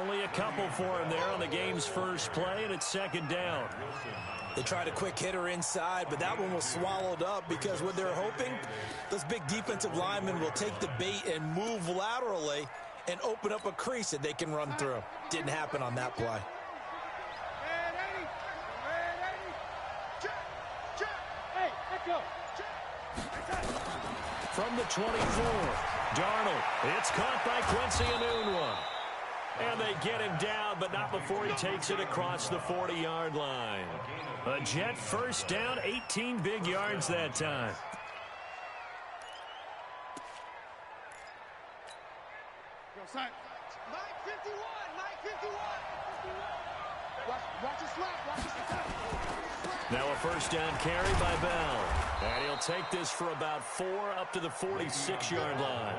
Only a couple for him there on the game's first play, and it's second down. They tried a quick hitter inside, but that one was swallowed up because what they're hoping, those big defensive linemen will take the bait and move laterally and open up a crease that they can run through. Didn't happen on that play. From the 24, Darnold. It's caught by Quincy Enunwa. And they get him down, but not before he takes it across the 40-yard line. A Jet first down, 18 big yards that time. Mike 51, Mike 51. Watch the slap, watch the slap. Now a first down carry by Bell. And he'll take this for about 4 up to the 46-yard line.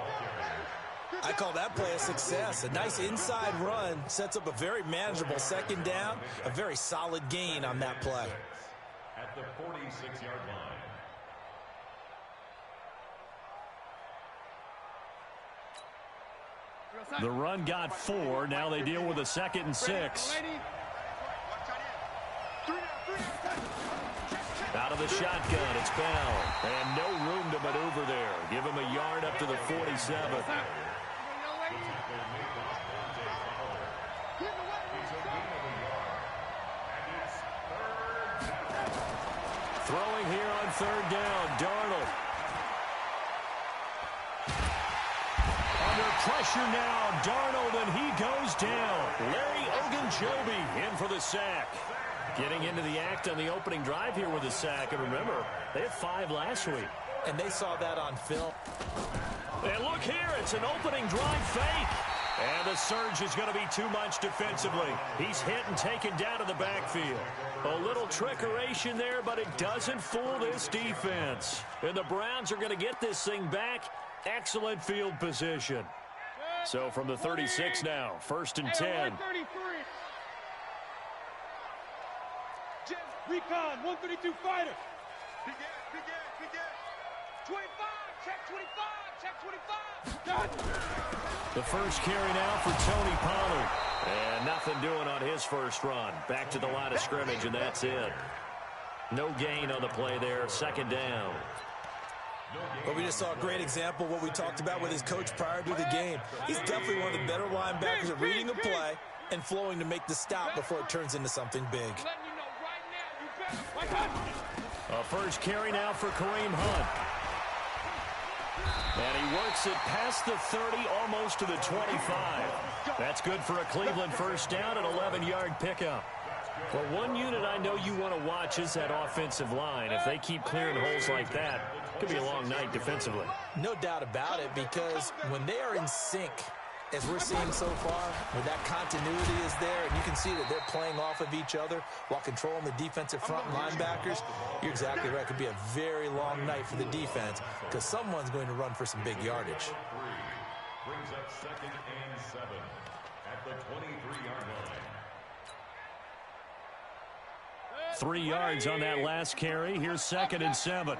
I call that play a success. A nice inside run sets up a very manageable second down. A very solid gain on that play. At the 46-yard line. The run got 4. Now they deal with a 2nd and 6. Out of the shotgun, it's Bell. And no room to maneuver there. Give him a yard up to the 47. Throwing here on third down, Darnold. Under pressure now, Darnold, and he goes down. Larry Ogunjobi in for the sack. Getting into the act on the opening drive here with a sack. And remember, they had 5 last week. And they saw that on film. And look here, it's an opening drive fake. And the surge is going to be too much defensively. He's hit and taken down to the backfield. A little trickeration there, but it doesn't fool this defense. And the Browns are going to get this thing back. Excellent field position. So from the 36 now, 1st and 10. Recon, 132 fighter. Begin. 25, check 25, check 25. The first carry now for Tony Pollard. And nothing doing on his first run. Back to the line of scrimmage, and that's it. No gain on the play there, 2nd down. But we just saw a great example of what we talked about with his coach prior to the game. He's definitely one of the better linebackers at reading a play and flowing to make the stop before it turns into something big. A first carry now for Kareem Hunt. And he works it past the 30, almost to the 25. That's good for a Cleveland first down, an 11-yard pickup. Well, one unit I know you want to watch is that offensive line. If they keep clearing holes like that, it could be a long night defensively. No doubt about it, because when they are in sync, as we're seeing so far, where that continuity is there, and you can see that they're playing off of each other while controlling the defensive front linebackers, you're exactly right. It could be a very long night for the defense because someone's going to run for some big yardage. Brings up 2nd and 7 at the 23-yard line. 3 yards on that last carry. Here's 2nd and 7.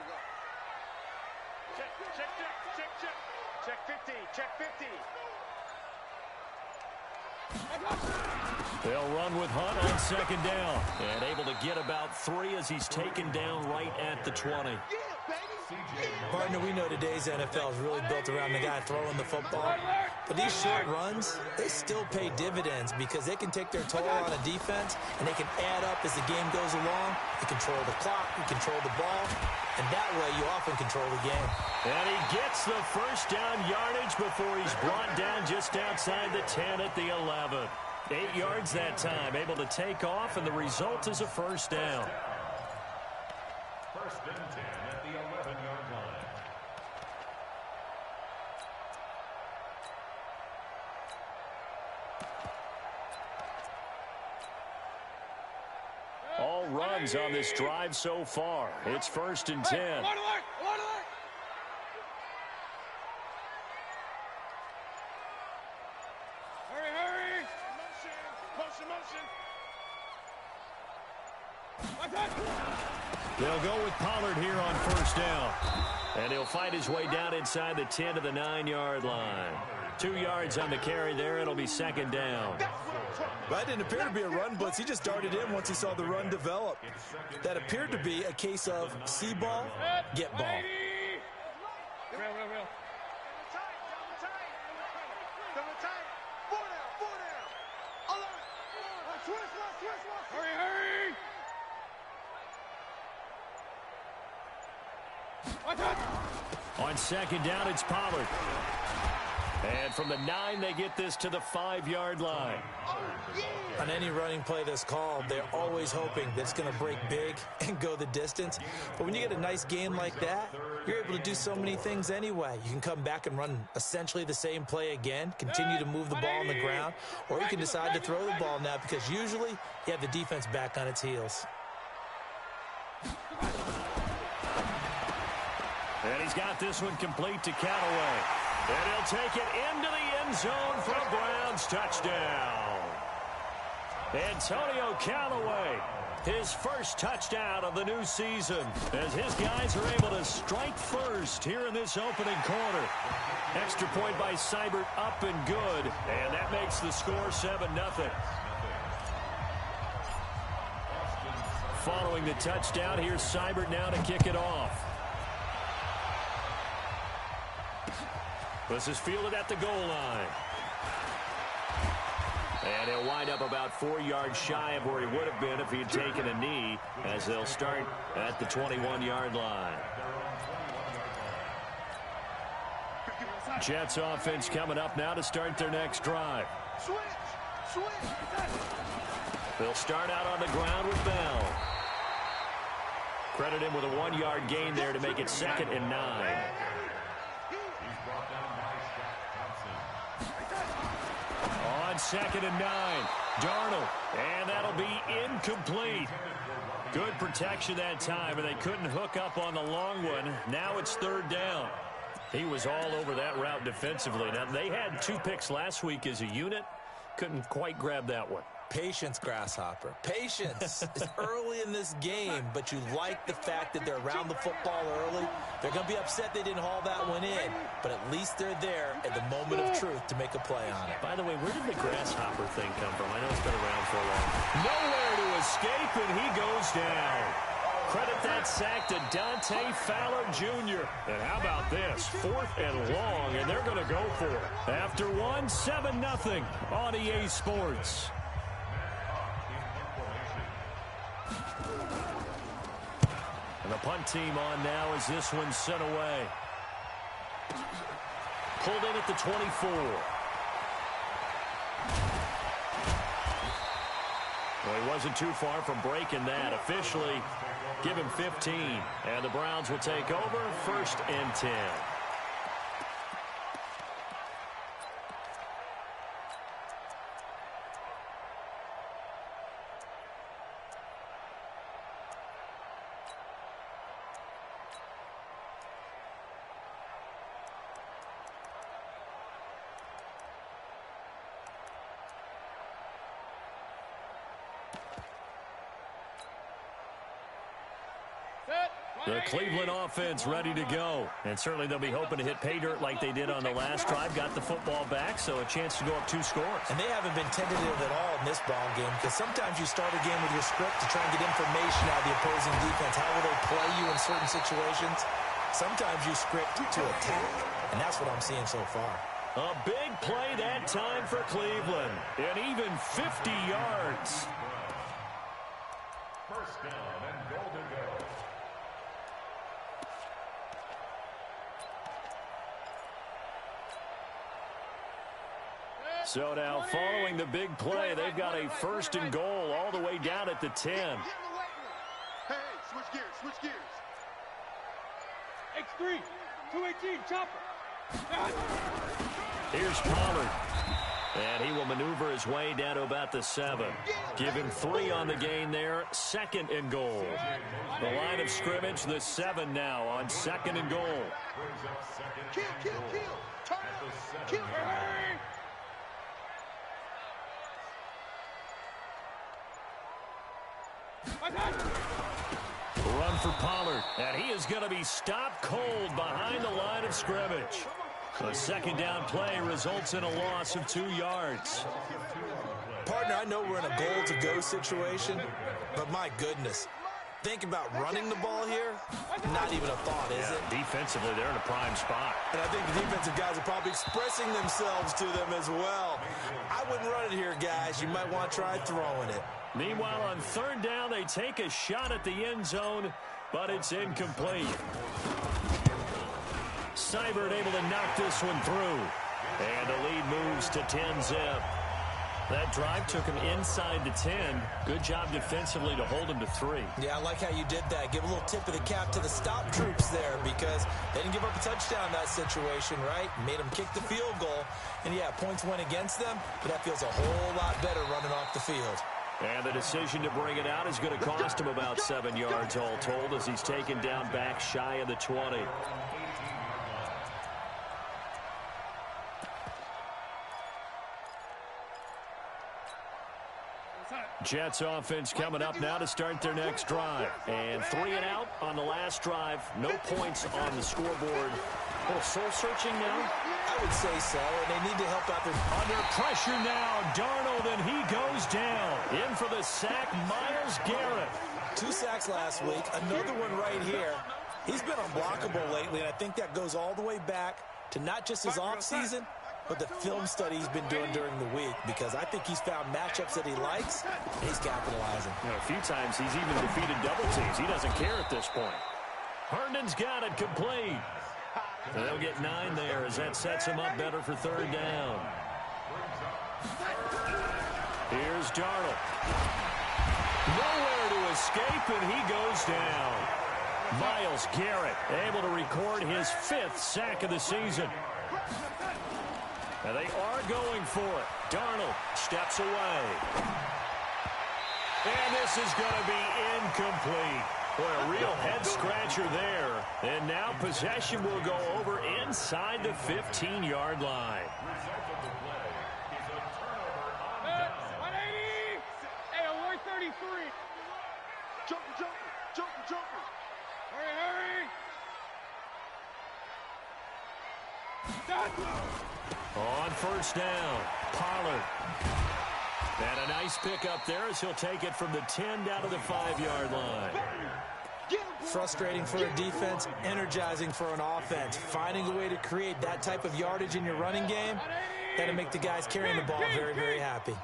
Check 50, check 50. They'll run with Hunt on 2nd down. And able to get about 3 as he's taken down right at the 20. Partner, we know today's NFL is really built around the guy throwing the football. But these short runs, they still pay dividends because they can take their toll on a defense and they can add up as the game goes along. You control the clock, you control the ball, and that way you often control the game. And he gets the first down yardage before he's brought down just outside the 10 at the 11. 8 yards that time, able to take off, and the result is a first down. 1st and 10 at the 11-yard line. All runs on this drive so far. It's 1st and 10. Hurry. Motion. They'll go with Pollard here on first down. And he'll fight his way down inside the 10 to the 9-yard line. 2 yards on the carry there. It'll be second down. That didn't appear to be a run blitz. He just darted in once he saw the run develop. That appeared to be a case of see ball, get ball. Real. Hurry! On second down, it's Pollard. And from the 9, they get this to the 5-yard line. On any running play that's called, they're always hoping that it's going to break big and go the distance. But when you get a nice game like that, you're able to do so many things anyway. You can come back and run essentially the same play again, continue to move the ball on the ground, or you can decide to throw the ball now because usually you have the defense back on its heels. And he's got this one complete to Callaway. And he'll take it into the end zone for a Browns touchdown. Antonio Callaway, his first touchdown of the new season, as his guys are able to strike first here in this opening quarter. Extra point by Seibert, up and good, and that makes the score 7-0. Following the touchdown, here's Seibert now to kick it off. This is fielded at the goal line. And he'll wind up about 4 yards shy of where he would have been if he had taken a knee, as they'll start at the 21-yard line. Jets offense coming up now to start their next drive. They'll start out on the ground with Bell. Credit him with a 1-yard gain there to make it 2nd and 9. On 2nd and 9, Darnold, and that'll be incomplete. Good protection that time, and they couldn't hook up on the long one. Now it's 3rd down. He was all over that route defensively. Now, they had 2 picks last week as a unit. Couldn't quite grab that one. Patience, Grasshopper. Patience. It's early in this game, but you like the fact that they're around the football early. They're going to be upset they didn't haul that one in, but at least they're there at the moment of truth to make a play on it. By the way, where did the Grasshopper thing come from? I know it's been around for a while. Nowhere to escape, and he goes down. Credit that sack to Dante Fowler Jr. And how about this? 4th and long, and they're going to go for it. After 7-0 on EA Sports. And the punt team on now as this one's sent away. Pulled in at the 24. Well, he wasn't too far from breaking that. Officially, give him 15. And the Browns will take over 1st and 10. The Cleveland offense ready to go. And certainly they'll be hoping to hit pay dirt like they did on the last drive. Got the football back, so a chance to go up 2 scores. And they haven't been tentative at all in this ball game, because sometimes you start a game with your script to try and get information out of the opposing defense. How will they play you in certain situations? Sometimes you script to attack, and that's what I'm seeing so far. A big play that time for Cleveland, and even 50 yards. First down and goal to go. So now, following the big play, they've got a 1st and goal all the way down at the 10. Hey, switch gears. X3, 218, chopper. Here's Pollard. And he will maneuver his way down to about the 7. Give him 3 on the gain there. 2nd and goal. The line of scrimmage, the 7 now on 2nd and goal. Kill. Turn up. Kill. Run for Pollard, and he is going to be stopped cold behind the line of scrimmage. A second down play results in a loss of 2 yards. Partner, I know we're in a goal-to-go situation, but my goodness. Think about running the ball here, not even a thought, is it? Defensively, they're in a prime spot. And I think the defensive guys are probably expressing themselves to them as well. I wouldn't run it here, guys. You might want to try throwing it. Meanwhile, on third down, they take a shot at the end zone, but it's incomplete. Seibert able to knock this one through. And the lead moves to 10-zip. That drive took him inside the 10. Good job defensively to hold him to 3. Yeah, I like how you did that. Give a little tip of the cap to the stop troops there because they didn't give up a touchdown in that situation, right? Made them kick the field goal. And, yeah, points went against them, but that feels a whole lot better running off the field. And the decision to bring it out is going to cost him about 7 yards all told as he's taken down back shy of the 20. Jets offense coming up now to start their next drive. And 3 and out on the last drive. No points on the scoreboard. A little soul-searching now? I would say so, and they need to help out their... Under pressure now, Darnold, and he goes down. In for the sack, Myles Garrett. 2 sacks last week, another one right here. He's been unblockable lately, and I think that goes all the way back to not just his offseason, but the film study he's been doing during the week, because I think he's found matchups that he likes, and he's capitalizing. You know, a few times he's even defeated double teams. He doesn't care at this point. Herndon's got it complete. And they'll get 9 there as that sets him up better for third down. Here's Darnold. Nowhere to escape, and he goes down. Myles Garrett able to record his 5th sack of the season. And they are going for it. Darnold steps away. And this is going to be incomplete. Boy, a real head-scratcher there. And now possession will go over inside the 15-yard line. 180! Hey, 133! Jumper! Hurry! On first down, Pollard. And a nice pickup there as he'll take it from the 10 down to the 5-yard line. Frustrating for a defense, energizing for an offense. Finding a way to create that type of yardage in your running game, that'll make the guys carrying the ball very, very happy.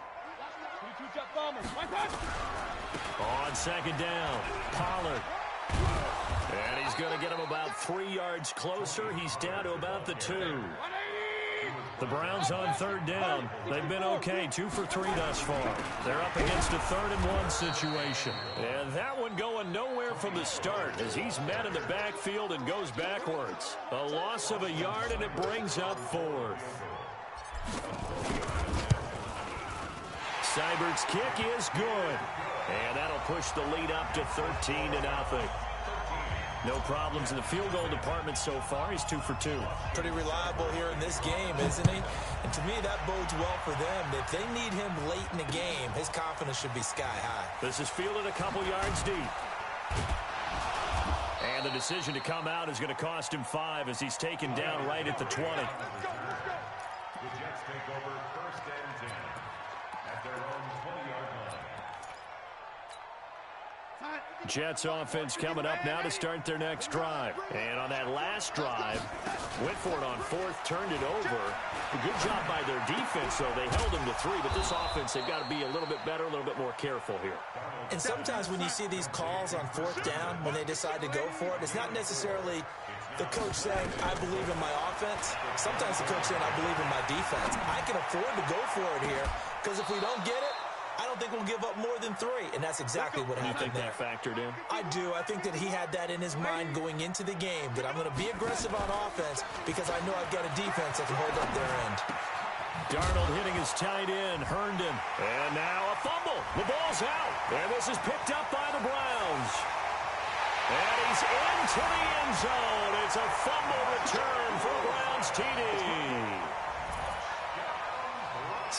On second down, Pollard. And he's going to get him about 3 yards closer. He's down to about the 2. The Browns on third down. They've been okay, 2 for 3 thus far. They're up against a 3rd and 1 situation. And that one going nowhere from the start as he's met in the backfield and goes backwards. A loss of a yard, and it brings up 4th. Seibert's kick is good. And that'll push the lead up to 13-0. No problems in the field goal department so far. He's 2 for 2. Pretty reliable here in this game, isn't he? And to me, that bodes well for them. If they need him late in the game, his confidence should be sky high. This is fielded a couple yards deep. And the decision to come out is going to cost him 5 as he's taken down right at the 20. The Jets take over 1st and 10 at their own 20-yard line. Jets offense coming up now to start their next drive. And on that last drive, went for it on 4th, turned it over. A good job by their defense, though. They held them to 3, but this offense, they've got to be a little bit better, a little bit more careful here. And sometimes when you see these calls on 4th down, when they decide to go for it, it's not necessarily the coach saying, I believe in my offense. Sometimes the coach saying, I believe in my defense. I can afford to go for it here, because if we don't get it, I don't think we'll give up more than 3, and that's exactly what happened there. You think that factored in? I do. I think that he had that in his mind going into the game, that I'm going to be aggressive on offense because I know I've got a defense that can hold up their end. Darnold hitting his tight end, Herndon. And now a fumble. The ball's out. And this is picked up by the Browns. And he's into the end zone. It's a fumble return for a Browns TD.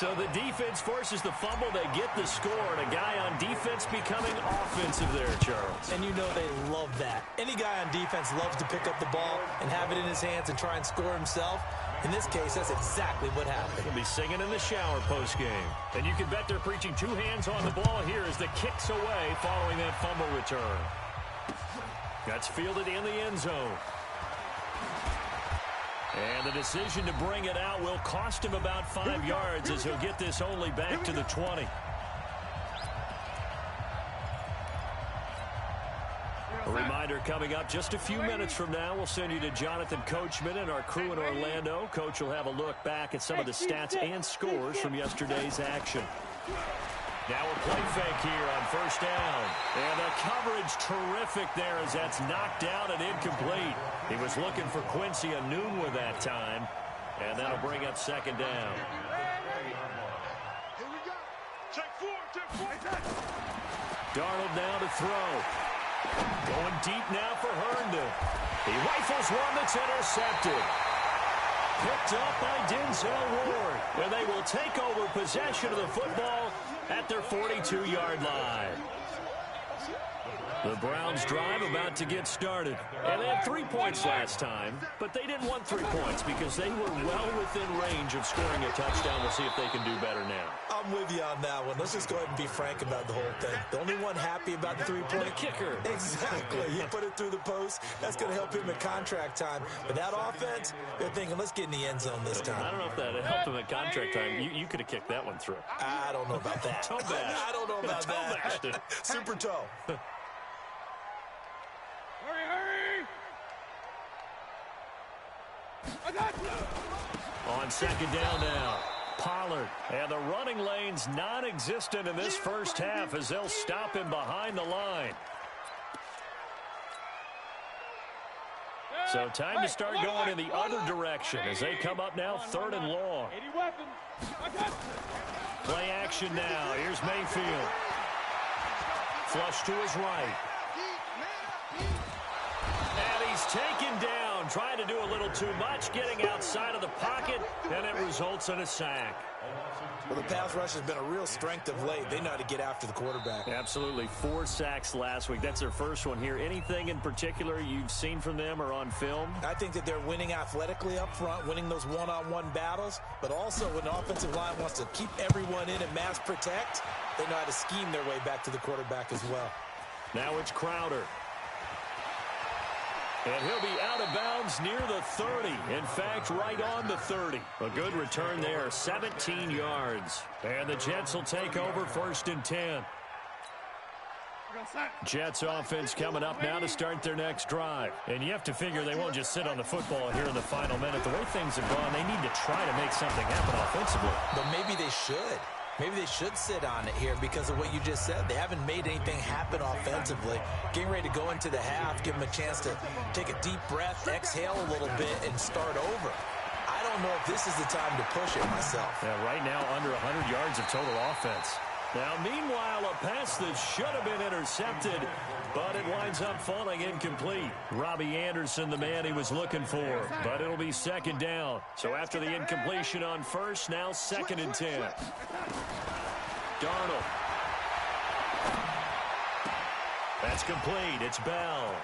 So the defense forces the fumble. They get the score, and a guy on defense becoming offensive there, Charles. And you know they love that. Any guy on defense loves to pick up the ball and have it in his hands and try and score himself. In this case, that's exactly what happened. He'll be singing in the shower post-game. And you can bet they're preaching two hands on the ball here as the kick's away following that fumble return. That's fielded in the end zone. And the decision to bring it out will cost him about 5 yards as he'll get this only back to the 20. A reminder coming up just a few minutes from now. We'll send you to Jonathan Coachman and our crew in Orlando. Coach will have a look back at some of the stats and scores from yesterday's action. Now a play fake here on first down. And the coverage terrific there as that's knocked down and incomplete. He was looking for Quincy Enunwa that time. And that'll bring up second down. Here we go. Check four. Darnold now to throw. Going deep now for Herndon. He rifles one that's intercepted. Picked up by Denzel Ward. And they will take over possession of the football at their 42-yard line. The Browns drive about to get started. And they had 3 points last time, but they didn't want 3 points because they were well within range of scoring a touchdown. We'll see if they can do better now. I'm with you on that one. Let's just go ahead and be frank about the whole thing. The only one happy about the 3-point. The kicker. Exactly. He put it through the post. That's going to help him at contract time. But that offense, they're thinking, let's get in the end zone this time. I don't know if that helped him at contract time. You could have kicked that one through. I don't know about that. Toe bash. I don't know about Toe that. bashed it. Super toe. Hurry! I got you! On second down now, Pollard. And the running lane's non-existent in this first half as they'll stop him behind the line. So time to start going in the other direction as they come up now 3rd and long. 80 weapons. I got you. Play action now. Here's Mayfield. Flush to his right. And he's taken down, trying to do a little too much, getting outside of the pocket, and it results in a sack. Well, the pass rush has been a real strength of late. They know how to get after the quarterback. Absolutely. 4 sacks last week. That's their first one here. Anything in particular you've seen from them or on film? I think that they're winning athletically up front, winning those one-on-one battles, but also when the offensive line wants to keep everyone in and mass protect, they know how to scheme their way back to the quarterback as well. Now it's Crowder. And he'll be out of bounds near the 30. In fact, right on the 30. A good return there, 17 yards. And the Jets will take over 1st and 10. Jets offense coming up now to start their next drive. And you have to figure they won't just sit on the football here in the final minute. The way things have gone, they need to try to make something happen offensively. But maybe they should. Maybe they should sit on it here because of what you just said. They haven't made anything happen offensively. Getting ready to go into the half, give them a chance to take a deep breath, exhale a little bit, and start over. I don't know if this is the time to push it myself. Yeah, right now under 100 yards of total offense. Now, meanwhile, a pass that should have been intercepted, but it winds up falling incomplete. Robbie Anderson, the man he was looking for, but it'll be second down. So after the incompletion on first, now 2nd and 10. Darnold. That's complete. It's Bell.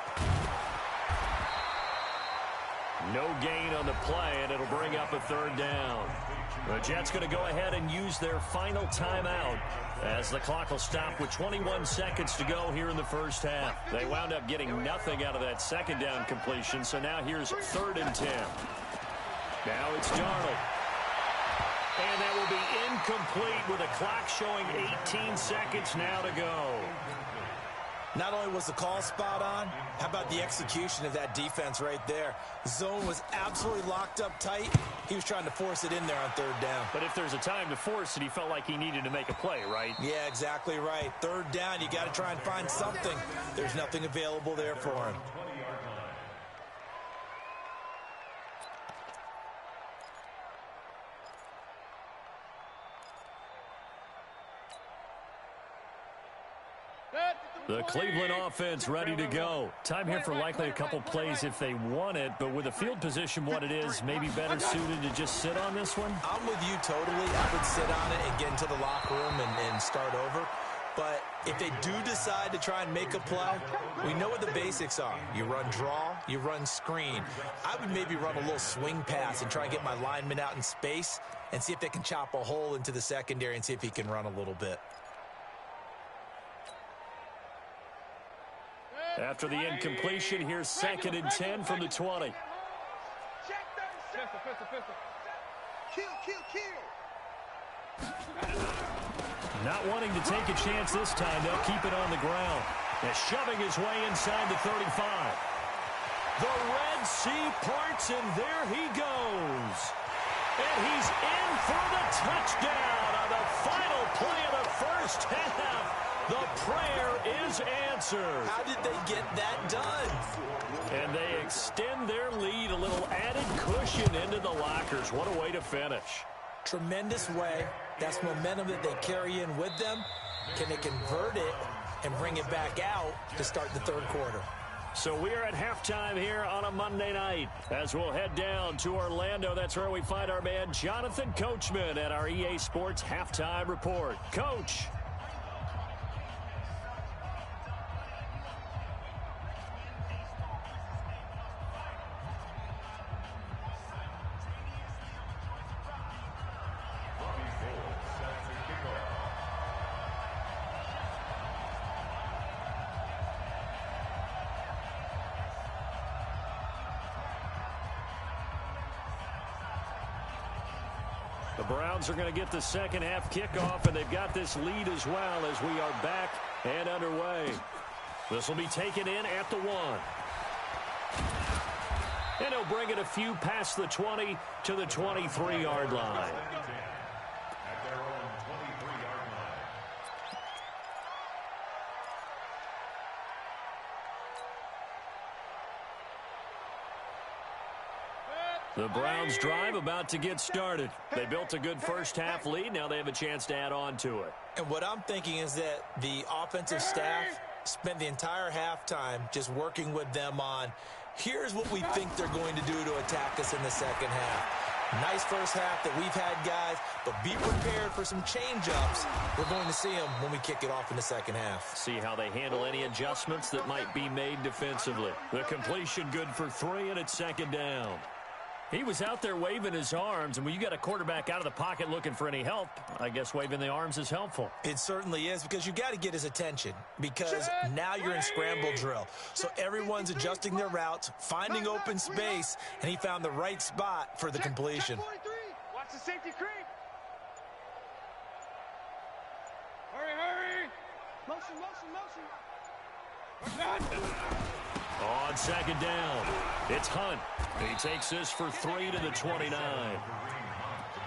No gain on the play, and it'll bring up a 3rd down. The Jets going to go ahead and use their final timeout as the clock will stop with 21 seconds to go here in the first half. They wound up getting nothing out of that 2nd down completion, so now here's 3rd and 10. Now it's Darnold. And that will be incomplete with a clock showing 18 seconds now to go. Not only was the call spot on, how about the execution of that defense right there? Zone was absolutely locked up tight. He was trying to force it in there on 3rd down. But if there's a time to force it, he felt like he needed to make a play, right? Yeah, exactly right. 3rd down, you got to try and find something. There's nothing available there for him. Set the The Cleveland offense ready to go. Time here for likely a couple plays if they want it, but with the field position what it is, maybe better suited to just sit on this one? I'm with you totally. I would sit on it and get into the locker room and start over. But if they do decide to try and make a play, we know what the basics are. You run draw, you run screen. I would maybe run a little swing pass and try and get my lineman out in space and see if they can chop a hole into the secondary and see if he can run a little bit. After the incompletion, here's 2nd and 10 from the 20. Not wanting to take a chance this time, they'll keep it on the ground. And shoving his way inside the 35. The Red Sea parts, and there he goes. And he's in for the touchdown on the final play of the first half. The prayer is answered. How did they get that done? And they extend their lead, a little added cushion into the lockers. What a way to finish. Tremendous way. That's momentum that they carry in with them. Can they convert it and bring it back out to start the third quarter? So we're at halftime here on a Monday night. As we'll head down to Orlando, that's where we find our man Jonathan Coachman at our EA Sports Halftime Report. Coach. The Browns are going to get the second half kickoff, and they've got this lead as well as we are back and underway. This will be taken in at the 1. And he'll bring it a few past the 20 to the 23-yard line. At their own 23-yard line. The Browns drive about to get started. They built a good first half lead. Now they have a chance to add on to it. And what I'm thinking is that the offensive staff spent the entire halftime just working with them on, here's what we think they're going to do to attack us in the second half. Nice first half that we've had, guys, but be prepared for some change-ups. We're going to see them when we kick it off in the second half. See how they handle any adjustments that might be made defensively. The completion good for 3, and it's 2nd down. He was out there waving his arms, and when you got a quarterback out of the pocket looking for any help, I guess waving the arms is helpful. It certainly is, because you got to get his attention, because now you're in scramble drill. So everyone's adjusting their routes, finding open space, and he found the right spot for the completion. Watch the safety creep. Hurry. Motion. On 2nd down, it's Hunt. He takes this for 3 to the 29.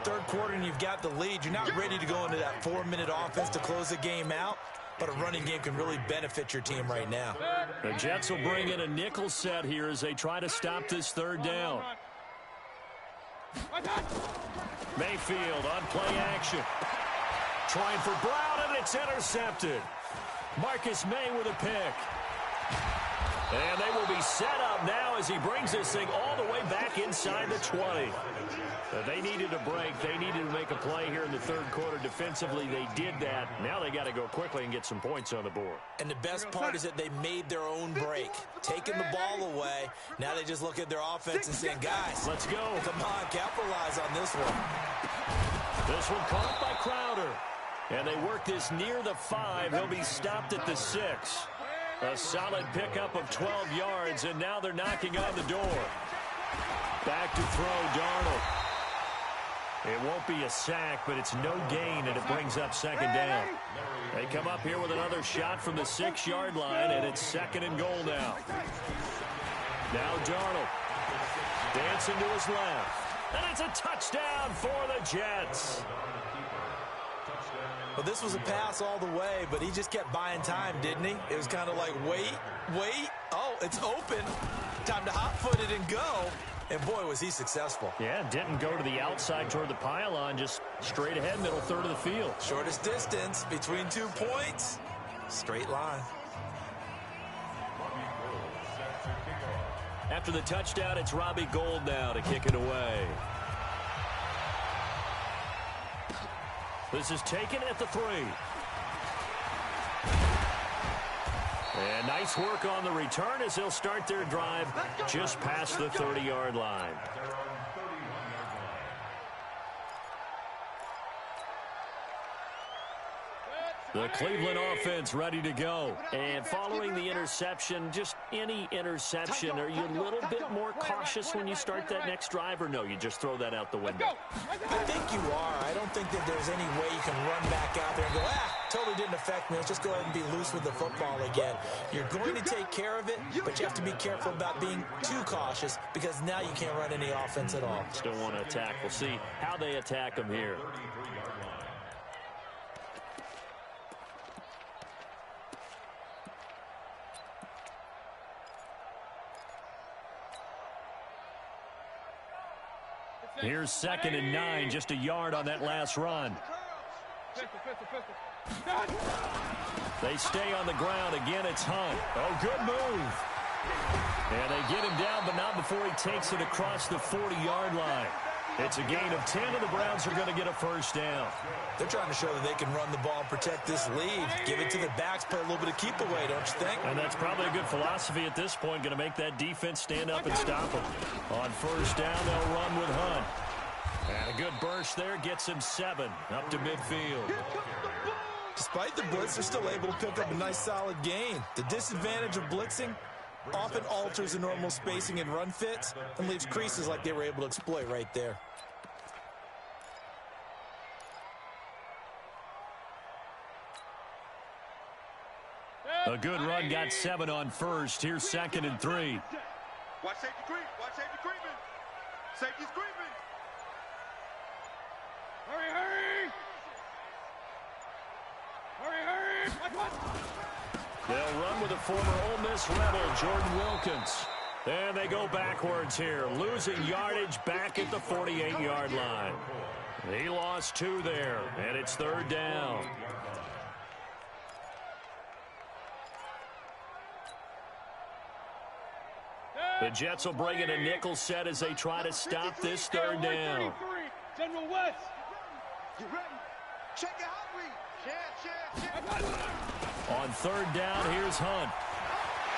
Third quarter and you've got the lead. You're not ready to go into that 4-minute offense to close the game out, but a running game can really benefit your team right now. The Jets will bring in a nickel set here as they try to stop this 3rd down. Mayfield on play action. Trying for Brown, and it's intercepted. Marcus May with a pick. And they will be set up now as he brings this thing all the way back inside the 20. They needed a break. They needed to make a play here in the 3rd quarter. Defensively, they did that. Now they got to go quickly and get some points on the board. And the best part is that they made their own break. Taking the ball away, now they just look at their offense and saying, guys, let's go. Come on, capitalize on this one. This one caught by Crowder. And they work this near the 5. He'll be stopped at the 6. A solid pickup of 12 yards, and now they're knocking on the door. Back to throw, Darnold. It won't be a sack, but it's no gain, and it brings up 2nd down. They come up here with another shot from the 6-yard line, and it's 2nd and goal now. Now Darnold. Dancing to his left. And it's a touchdown for the Jets. Well, this was a pass all the way, but he just kept buying time, didn't he? It was kind of like, wait. Oh, it's open. Time to hot-foot it and go. And, boy, was he successful. Yeah, didn't go to the outside toward the pylon, just straight ahead, middle third of the field. Shortest distance between 2 points. Straight line. After the touchdown, it's Robbie Gould now to kick it away. This is taken at the 3. And nice work on the return as they'll start their drive just past the 30-yard line. The Cleveland offense ready to go. And following the interception, just any interception, are you a little bit more cautious when you start that next drive, or no, you just throw that out the window? I think you are. I don't think that there's any way you can run back out there and go, totally didn't affect me. Let's just go ahead and be loose with the football again. You're going to take care of it, but you have to be careful about being too cautious because now you can't run any offense at all. Still want to attack. We'll see how they attack them here. Here's 2nd and 9, just a yard on that last run. They stay on the ground. Again, it's Hunt. Oh, good move. And they get him down, but not before he takes it across the 40-yard line. It's a gain of 10, and the Browns are going to get a first down. They're trying to show that they can run the ball and protect this lead. Give it to the backs, play a little bit of keep away, don't you think? And that's probably a good philosophy at this point, going to make that defense stand up and stop them. On first down, they'll run with Hunt. And a good burst there gets him 7 up to midfield. Despite the blitz, they're still able to pick up a nice solid gain. The disadvantage of blitzing often alters the normal spacing and run fits and leaves creases like they were able to exploit right there. A good run got 7 on first. Here's 2nd and 3. Watch safety creep. Watch safety creeping. Safety's creeping. Hurry, hurry. Hurry, hurry. Watch. They'll run with the former Ole Miss Rebel, Jordan Wilkins. And they go backwards here, losing yardage back at the 48-yard line. He lost 2 there, and it's 3rd down. The Jets will bring in a nickel set as they try to stop this 3rd down. General West. You ready? Check it out, check. On 3rd down, here's Hunt.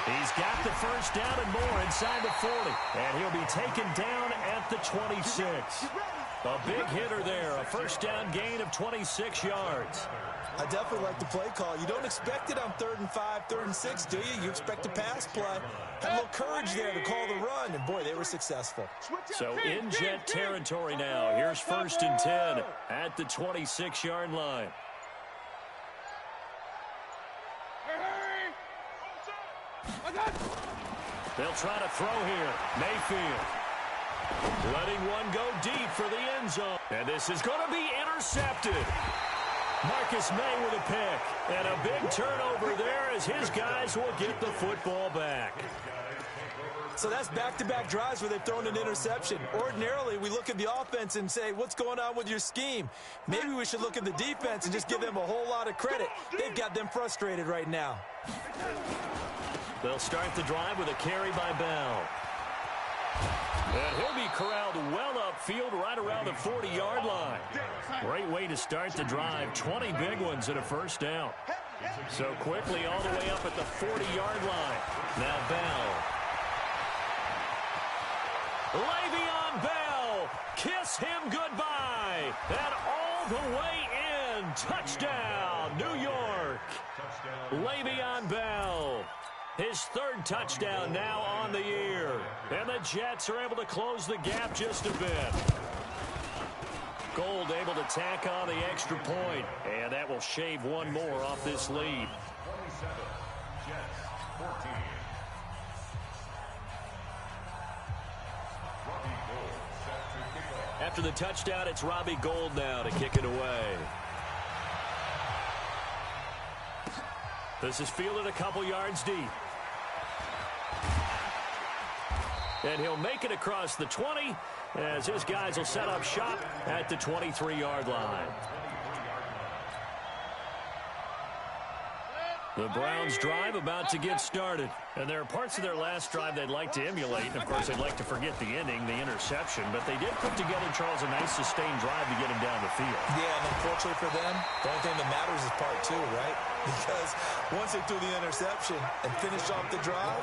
He's got the first down and more inside the 40. And he'll be taken down at the 26. A big hitter there, a first down gain of 26 yards. I definitely like the play call. You don't expect it on 3rd and 5, 3rd and 6, do you? You expect a pass play. Had a little courage there to call the run, and boy, they were successful. So in Jet territory now. Here's 1st and 10 at the 26-yard line. They'll try to throw here. Mayfield letting one go deep for the end zone. And this is going to be intercepted. Marcus May with a pick. And a big turnover there as his guys will get the football back. So that's back-to-back drives where they've thrown an interception. Ordinarily, we look at the offense and say, what's going on with your scheme? Maybe we should look at the defense and just give them a whole lot of credit. They've got them frustrated right now. They'll start the drive with a carry by Bell. And he'll be corralled well upfield right around the 40-yard line. Great way to start the drive. 20 big ones and a first down. So quickly all the way up at the 40-yard line. Now Bell. Le'Veon Bell. Kiss him goodbye. And all the way in. Touchdown, New York. Le'Veon Bell. His 3rd touchdown now on the year. And the Jets are able to close the gap just a bit. Gould able to tack on the extra point. And that will shave one more off this lead. 27, Jets 14. Robbie Gould set to kick off. After the touchdown, it's Robbie Gould now to kick it away. This is fielded a couple yards deep. And he'll make it across the 20 as his guys will set up shop at the 23-yard line. The Browns' drive about to get started. And there are parts of their last drive they'd like to emulate. And, of course, they'd like to forget the ending, the interception. But they did put together, Charles, a nice sustained drive to get him down the field. Yeah, and unfortunately for them, the only thing that matters is part two, right? Because once they threw the interception and finished off the drive,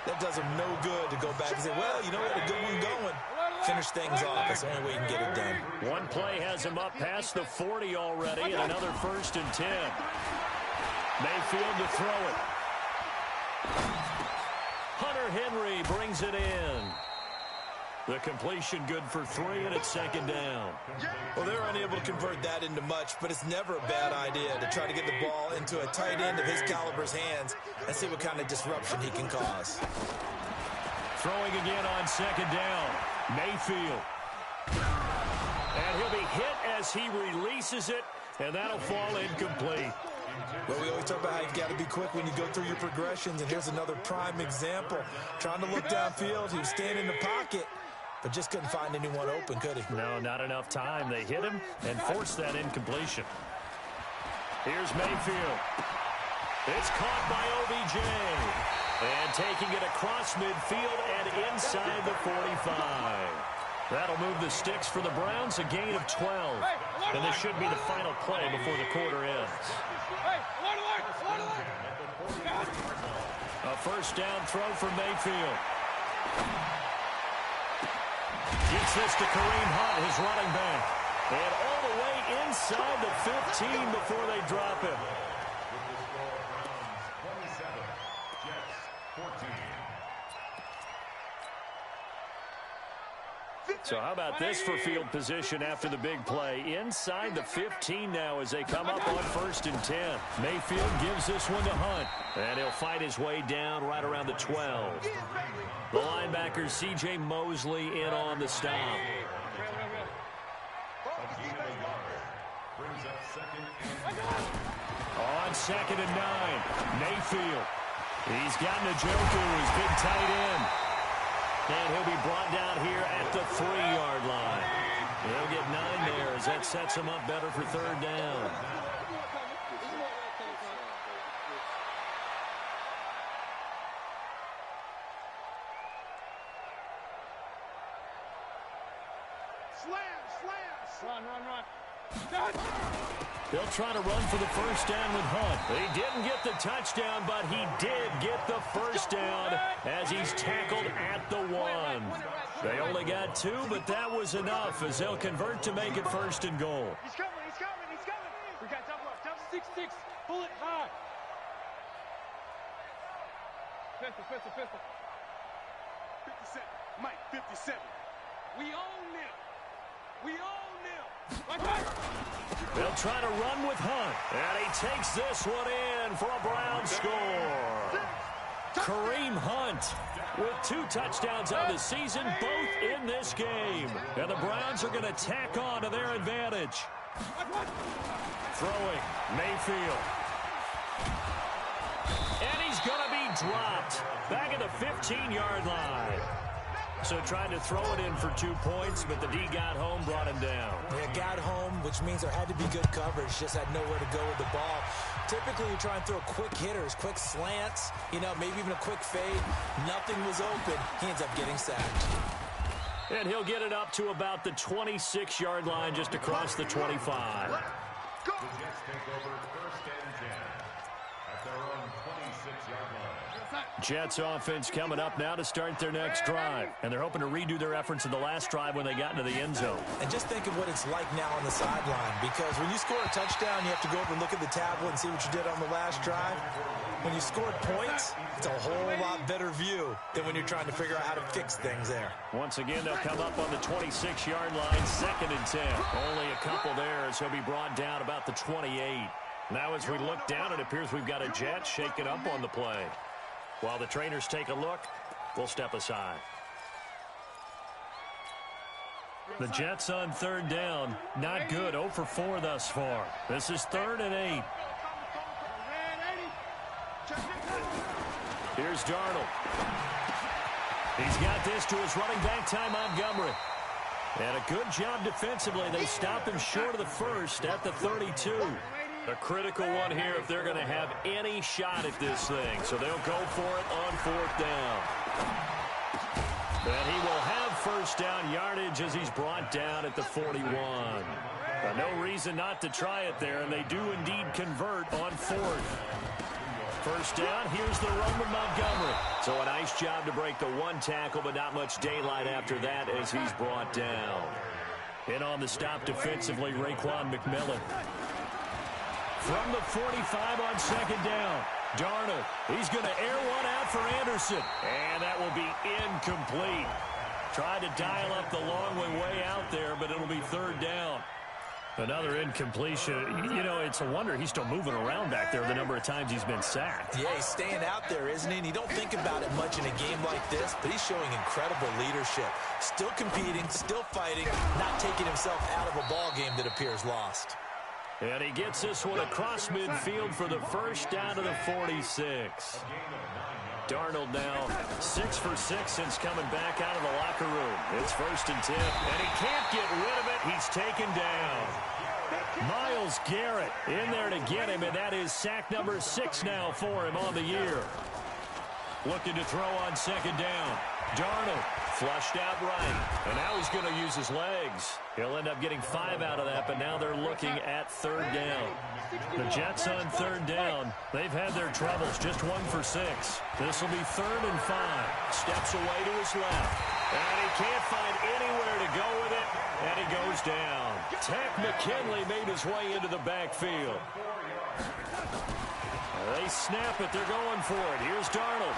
that does them no good to go back and say, well, you know, we had a good one going. Finish things off. That's the only way you can get it done. One play has him up past the 40 already, and another 1st and 10. Mayfield to throw it. Hunter Henry brings it in. The completion good for 3, and it's 2nd down. Well, they're unable to convert that into much, but it's never a bad idea to try to get the ball into a tight end of his caliber's hands and see what kind of disruption he can cause. Throwing again on 2nd down. Mayfield. And he'll be hit as he releases it, and that'll fall incomplete. Well, we always talk about how you've got to be quick when you go through your progressions, and here's another prime example. Trying to look downfield, he was standing in the pocket, but just couldn't find anyone open, could he? No, not enough time. They hit him and forced that incompletion. Here's Mayfield. It's caught by OBJ. And taking it across midfield and inside the 45. That'll move the sticks for the Browns, a gain of 12. And this should be the final play before the quarter ends. A 1st down throw for Mayfield. Gets this to Kareem Hunt, his running back. And all the way inside the 15 before they drop him. So how about this for field position after the big play? Inside the 15 now as they come up on 1st and 10. Mayfield gives this one to Hunt. And he'll fight his way down right around the 12. The linebacker C.J. Mosley in on the stop. On 2nd and 9. Mayfield. He's got Njoku, his big tight end. And he'll be brought down here at the 3-yard line. He'll get 9 there as that sets him up better for 3rd down. They'll try to run for the 1st down with Hunt. He didn't get the touchdown, but he did get the 1st down as he's tackled at the 1. They only got 2, but that was enough as they'll convert to make it 1st and goal. He's coming. We got double up. Double 6-6. Pull it hard. Pistol. 57. Mike, 57. We own them. They'll try to run with Hunt. And he takes this one in for a Brown score. Kareem Hunt with 2 touchdowns on the season, both in this game. And the Browns are going to tack on to their advantage. Throwing, Mayfield. And he's going to be dropped back at the 15-yard line. So tried to throw it in for 2 points, but the D got home, brought him down. Yeah, got home, which means there had to be good coverage. Just had nowhere to go with the ball. Typically, you try and throw quick hitters, quick slants, maybe even a quick fade. Nothing was open. He ends up getting sacked. And he'll get it up to about the 26-yard line, just across the 25. The Jets take over 1st and 10 at their own 26-yard line. Jets offense coming up now to start their next drive. And they're hoping to redo their efforts in the last drive when they got into the end zone. And just think of what it's like now on the sideline. Because when you score a touchdown, you have to go over and look at the tablet and see what you did on the last drive. When you scored points, it's a whole lot better view than when you're trying to figure out how to fix things there. Once again, they'll come up on the 26-yard line, 2nd and 10. Only a couple there as he'll be brought down about the 28. Now as we look down, it appears we've got a Jet shaken up on the play. While the trainers take a look, we'll step aside. The Jets on 3rd down. Not good. 0 for 4 thus far. This is 3rd and 8. Here's Darnold. He's got this to his running back, Ty Montgomery. And a good job defensively. They stop him short of the 1st at the 32. A critical one here if they're going to have any shot at this thing. So they'll go for it on 4th down. And he will have first down yardage as he's brought down at the 41. No reason not to try it there, and they do indeed convert on 4th. First down, here's the run with Montgomery. So a nice job to break the one tackle, but not much daylight after that as he's brought down. In on the stop defensively, Raekwon McMillan. From the 45 on 2nd down, Darnold. He's going to air one out for Anderson. And that will be incomplete. Tried to dial up the long way out there, but it'll be 3rd down. Another incompletion. You know, it's a wonder he's still moving around back there the number of times he's been sacked. Yeah, he's staying out there, isn't he? And you don't think about it much in a game like this, but he's showing incredible leadership. Still competing, still fighting, not taking himself out of a ball game that appears lost. And he gets this one across midfield for the first down to the 46. Darnold now 6 for 6 since coming back out of the locker room. It's 1st and 10, and he can't get rid of it. He's taken down. Myles Garrett in there to get him, and that is sack number 6 now for him on the year. Looking to throw on 2nd down. Darnold flushed out right, and now he's going to use his legs. He'll end up getting 5 out of that, but now they're looking at 3rd down. The Jets on 3rd down. They've had their troubles, just 1 for 6. This will be 3rd and 5. Steps away to his left, and he can't find anywhere to go with it, and he goes down. Takk McKinley made his way into the backfield. They snap it. They're going for it. Here's Darnold.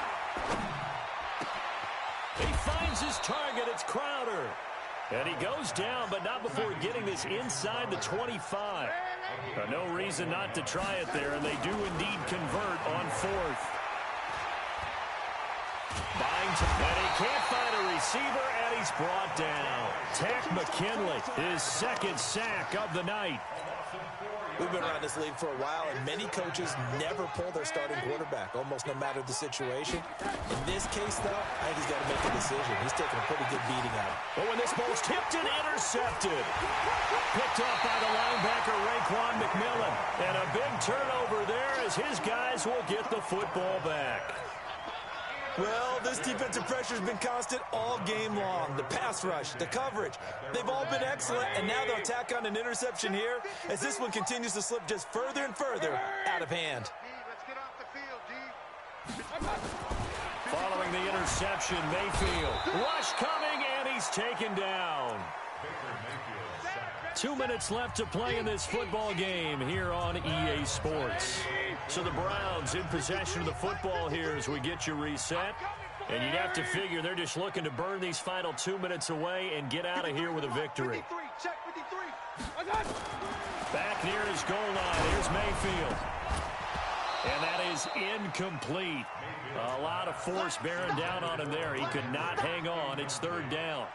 He finds his target. It's Crowder. And he goes down, but not before getting this inside the 25. No reason not to try it there, and they do indeed convert on 4th. And he can't find a receiver, and he's brought down. Takk McKinley, his 2nd sack of the night. We've been around this league for a while, and many coaches never pull their starting quarterback, almost no matter the situation. In this case, though, I think he's got to make a decision. He's taking a pretty good beating out of it. Oh, and this ball's tipped and intercepted. Picked off by the linebacker, Raekwon McMillan. And a big turnover there as his guys will get the football back. Well, this defensive pressure has been constant all game long. The pass rush, the coverage, they've all been excellent, and now they'll tack on an interception here as this one continues to slip just further and further out of hand. Following the interception, Mayfield. Rush coming, and he's taken down. 2 minutes left to play in this football game here on EA Sports. So the Browns in possession of the football here as we get you reset. And you'd have to figure they're just looking to burn these final 2 minutes away and get out of here with a victory. Back near his goal line. Here's Mayfield. And that is incomplete. A lot of force bearing down on him there. He could not hang on. It's 3rd down.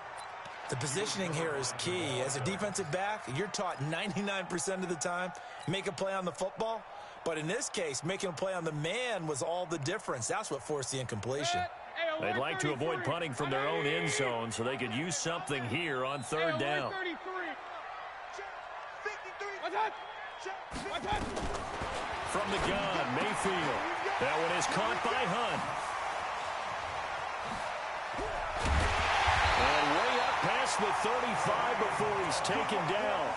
The positioning here is key. As a defensive back, you're taught 99% of the time, make a play on the football. But in this case, making a play on the man was all the difference. That's what forced the incompletion. They'd like to avoid punting from their own end zone so they could use something here on 3rd down. From the gun, Mayfield. That one is caught by Hunt. And way up past the 35 before he's taken down.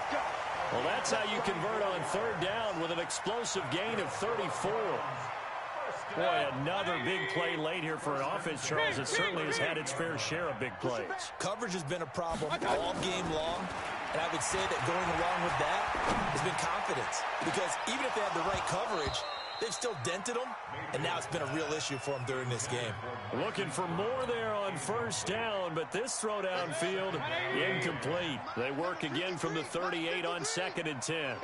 Well, that's how you convert on 3rd down with an explosive gain of 34. Boy, another big play late here for an offense, Charles. It certainly has had its fair share of big plays. Coverage has been a problem all game long. And I would say that going along with that has been confidence. Because even if they had the right coverage, they've still dented them. And now it's been a real issue for them during this game. Looking for more there on 1st down, but this throw downfield, incomplete. They work again from the 38 on 2nd and 10.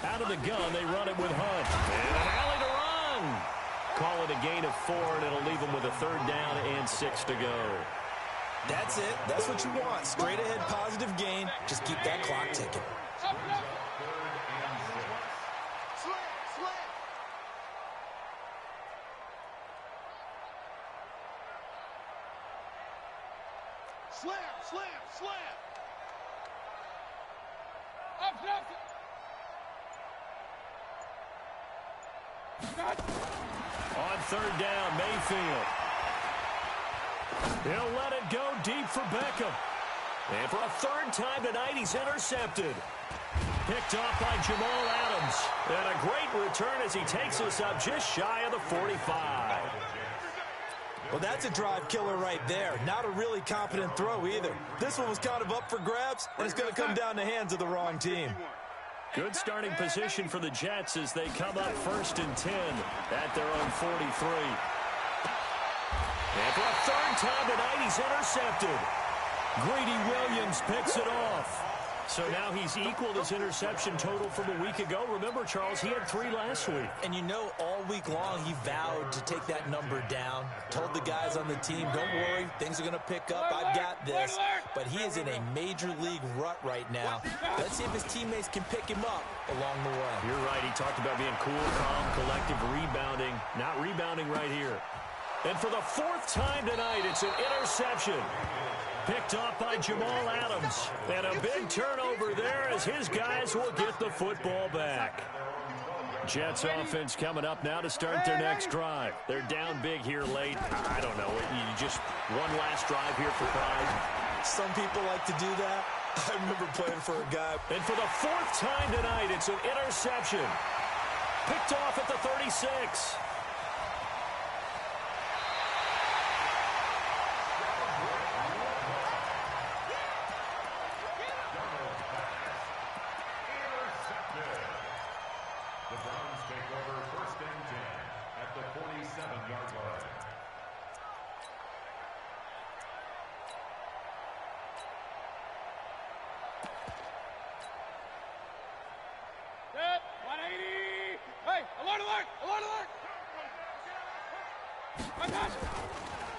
Out of the gun, they run it with Hunt. And an alley to run. Call it a gain of 4, and it'll leave them with a 3rd down and 6 to go. That's it. That's what you want. Straight ahead positive gain. Just keep that clock ticking. Slam. On third down, Mayfield. He'll let it go deep for Beckham. And for a third time tonight, he's intercepted. Picked off by Jamal Adams. And a great return as he takes us up just shy of the 45. Well, that's a drive killer right there. Not a really confident throw either. This one was kind of up for grabs, and it's going to come down the hands of the wrong team. Good starting position for the Jets as they come up 1st and 10 at their own 43. And for a third time tonight, he's intercepted. Greedy Williams picks it off. So now he's equaled his interception total from a week ago. Remember, Charles, he had 3 last week. And you know, all week long, he vowed to take that number down. Told the guys on the team, don't worry, things are going to pick up. I've got this. But he is in a major league rut right now. Let's see if his teammates can pick him up along the way. You're right. He talked about being cool, calm, collective, rebounding. Not rebounding right here. And for the 4th time tonight, it's an interception. Picked off by Jamal Adams. And a big turnover there as his guys will get the football back. Jets offense coming up now to start their next drive. They're down big here late. I don't know. You just one last drive here for pride. Some people like to do that. I remember playing for a guy. And for the 4th time tonight, it's an interception. Picked off at the 36.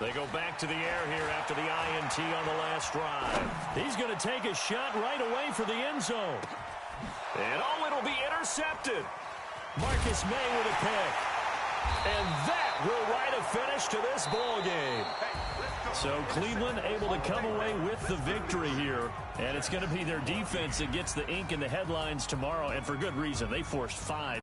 They go back to the air here after the INT on the last drive. He's going to take a shot right away for the end zone. And it'll be intercepted. Marcus May with a pick. And that will write a finish to this ball game. So Cleveland able to come away with the victory here. And it's going to be their defense that gets the ink in the headlines tomorrow, and for good reason. They forced 5.